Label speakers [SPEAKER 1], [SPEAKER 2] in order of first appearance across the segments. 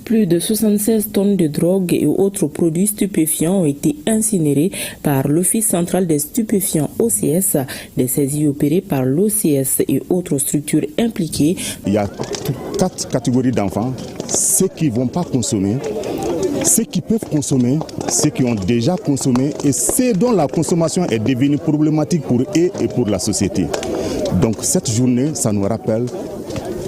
[SPEAKER 1] Plus de 76 tonnes de drogue et autres produits stupéfiants ont été incinérés par l'Office central des stupéfiants OCS, des saisies opérées par l'OCS et autres structures impliquées.
[SPEAKER 2] Il y a 4 catégories d'enfants, ceux qui ne vont pas consommer, ceux qui peuvent consommer, ceux qui ont déjà consommé et ceux dont la consommation est devenue problématique pour eux et pour la société. Donc cette journée, ça nous rappelle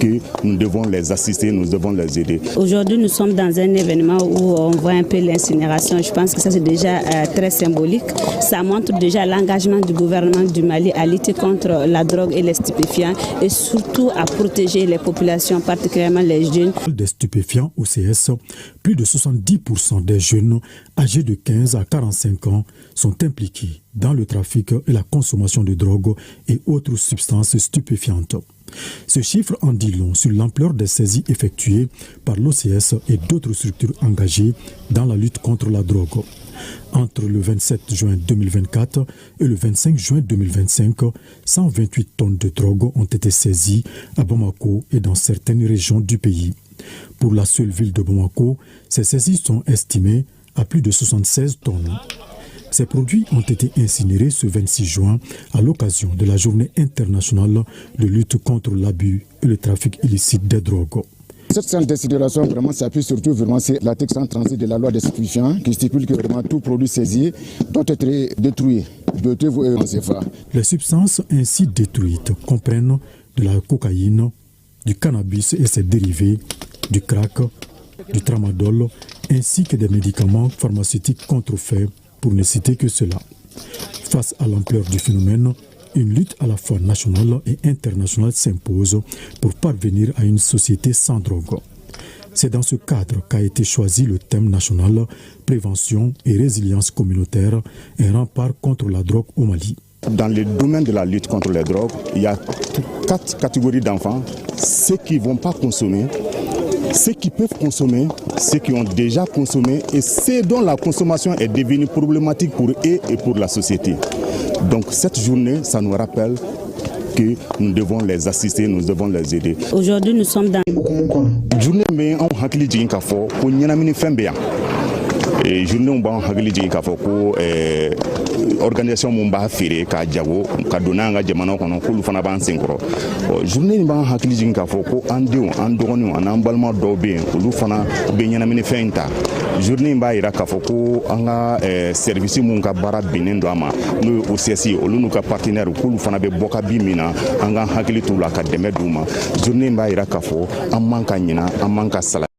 [SPEAKER 2] que nous devons les assister, nous devons les aider.
[SPEAKER 3] Aujourd'hui, nous sommes dans un événement où on voit un peu l'incinération. Je pense que ça, c'est déjà très symbolique. Ça montre déjà l'engagement du gouvernement du Mali à lutter contre la drogue et les stupéfiants et surtout à protéger les populations, particulièrement les jeunes.
[SPEAKER 4] Des stupéfiants OCS, plus de 70% des jeunes âgés de 15 à 45 ans sont impliqués dans le trafic et la consommation de drogue et autres substances stupéfiantes. Ce chiffre en dit long sur l'ampleur des saisies effectuées par l'OCS et d'autres structures engagées dans la lutte contre la drogue. Entre le 27 juin 2024 et le 25 juin 2025, 128 tonnes de drogue ont été saisies à Bamako et dans certaines régions du pays. Pour la seule ville de Bamako, ces saisies sont estimées à plus de 76 tonnes. Ces produits ont été incinérés ce 26 juin à l'occasion de la journée internationale de lutte contre l'abus et le trafic illicite des drogues.
[SPEAKER 5] Cette séance d'incinération vraiment s'appuie surtout vraiment sur l'article 136 de la loi des stupéfiants qui stipule que vraiment tout produit saisi doit être détruit.
[SPEAKER 4] Les substances ainsi détruites comprennent de la cocaïne, du cannabis et ses dérivés, du crack, du tramadol, ainsi que des médicaments pharmaceutiques contrefaits, pour ne citer que cela. Face à l'ampleur du phénomène, une lutte à la fois nationale et internationale s'impose pour parvenir à une société sans drogue. C'est dans ce cadre qu'a été choisi le thème national « Prévention et résilience communautaire, un rempart contre la drogue au Mali ».
[SPEAKER 2] Dans le domaine de la lutte contre les drogues, il y a 4 catégories d'enfants, ceux qui ne vont pas consommer, ceux qui peuvent consommer, ceux qui ont déjà consommé et ceux dont la consommation est devenue problématique pour eux et pour la société. Donc cette journée, ça nous rappelle que nous devons les assister, nous devons les aider.
[SPEAKER 3] Aujourd'hui, nous sommes dans
[SPEAKER 2] journée mais on hakili jigin ka fo ko nyanamini fembe ya et journée on ba hakili jigin ka fo ko organisation mun ba fere ka jago ka donna nga jamana kono ko fana ban senkoro journée ni ba hakili jigin ka fo ko andiw an dogoni an balma do be olu fana be nyanamini fenta journée ba ira ka fo ko anga service mun ka bara benen do ama no OCS olu nu ka partenaire ko fana be boka bi mina anga hakili tu la ka deme duma journée ba ira ka fo an man ka nyina an man ka sala